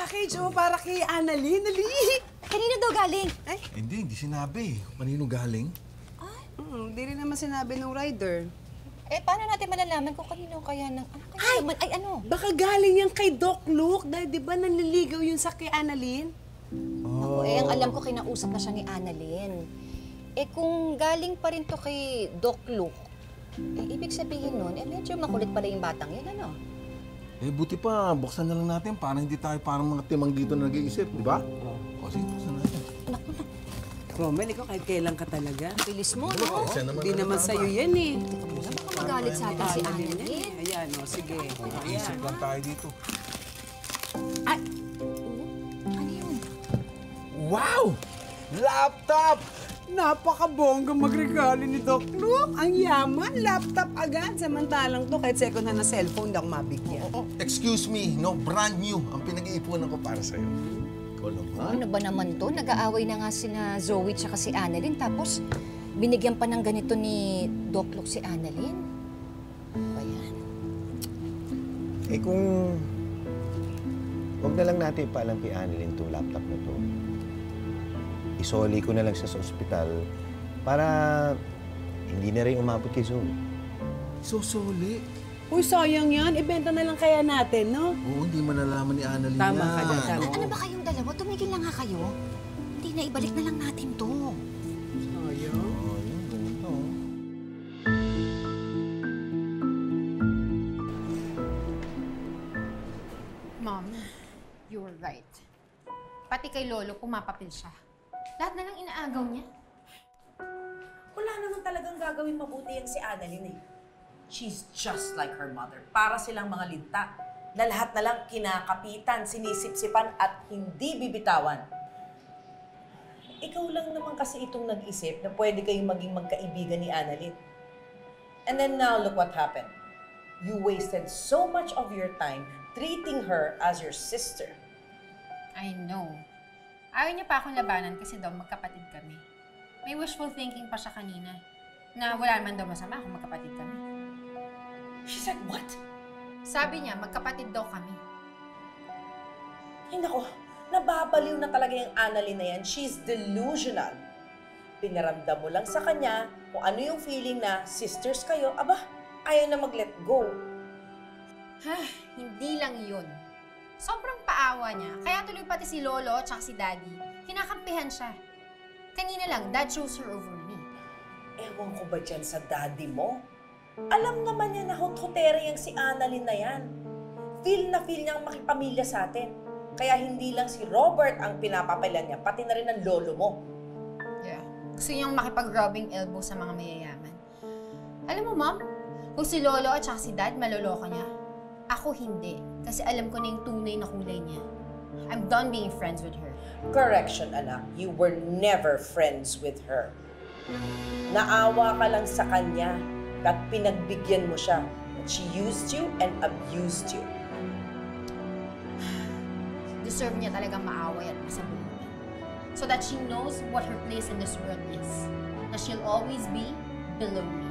package, oh, para kay Annalyn. Dali! Kanino daw galing? Ay, Hindi sinabi. Kanino galing? hindi rin naman sinabi ng rider. Eh, paano natin malalaman kung kanino kaya ng... Ano kaya naman? Ay, ano? Baka galing yan kay Doc Luke, dahil di ba nanliligaw yun sa kay Annalyn? Ako, ang alam ko kinausap na siya ni Annalyn. Eh, kung galing pa rin to kay Doc Luke, eh, ibig sabihin nun, eh, medyo makulit pala yung batang yun, ano? Eh, buti pa, buksan na lang natin para hindi tayo parang mga timang dito na nag-iisip, di ba? O, sige, buksan natin. Romel, ikaw kahit kailan ka talaga. Bilis mo, no? Hindi naman sa'yo yan eh. Baka magalit sa atin si Annalyn. Ayan, o, sige. Isip lang tayo dito. Ay, Ano yun? Wow! Laptop! napakabongga magregalo ni Doc Luke. Ang yaman, laptop agad. Samantalang to, kahit second hand na cellphone, hindi ako mabigyan. Excuse me, no, brand new ang pinag-iipunan ko para sa'yo. Ikaw naman. Ano ba naman to? Nag-aaway na nga sina Zoe tsaka si Annalyn, tapos binigyan pa ng ganito ni Doc Luke si Annalyn. Ano ba yan? Eh kung... Huwag na lang natin ipaalam kay Annalyn itong laptop na to. Isoli ko na lang siya sa ospital para hindi na rin umabot kay Zoe. Susuli. Uy, sayang yan. Ibenta na lang kaya natin, no? Oo, hindi manalaman ni Annalyn Tama yan. ka dyan, tama. Ano ba kayong dalawa? Tumigil na nga kayo. Hindi na, ibalik na lang natin to. Sayang. Oh, yun, ganito. Mom, you were right. Pati kay Lolo, pumapapil siya. Lahat na lang inaagaw niya. Wala naman talagang gagawin mabuti yan si Annalyn eh. She's just like her mother. Para silang mga linta na lahat na lang kinakapitan, sinisipsipan at hindi bibitawan. Ikaw lang naman kasi itong nag-isip na pwede kayong maging magkaibigan ni Annalyn. And then now, look what happened. You wasted so much of your time treating her as your sister. I know. Ayaw niya pa akong labanan kasi daw magkapatid kami. May wishful thinking pa siya kanina na wala naman daw masama kung magkapatid kami. She said, what? Sabi niya, magkapatid daw kami. Ay nako, nababaliw na talaga yung Annalyn na yan. She's delusional. Pinaramdam mo lang sa kanya kung ano yung feeling na sisters kayo, aba, ayaw na mag-let go. Hindi lang yun. Sobrang paawa niya. Kaya tuloy pati si Lolo at si Daddy, kinakampihan siya. Kanina lang, Dad chose her over me. Ewan ko ba dyan sa daddy mo? Alam naman niya na hot-hotera yung si Annalyn na yan. Feel na feel niyang makipamilya sa atin. Kaya hindi lang si Robert ang pinapapilan niya, pati na rin ang lolo mo. Yeah. Gusto niyang makipag-rubbing elbow sa mga mayayaman. Alam mo, Mom, kung si Lolo at si Dad maloloko niya, ako hindi. Kasi alam ko na yung tunay na kulay niya. I'm done being friends with her. Correction, anak. You were never friends with her. Naawa ka lang sa kanya at pinagbigyan mo siya. She used you and abused you. Deserve niya talagang maaway at masabulunan. So that she knows what her place in this world is. Na she'll always be below me.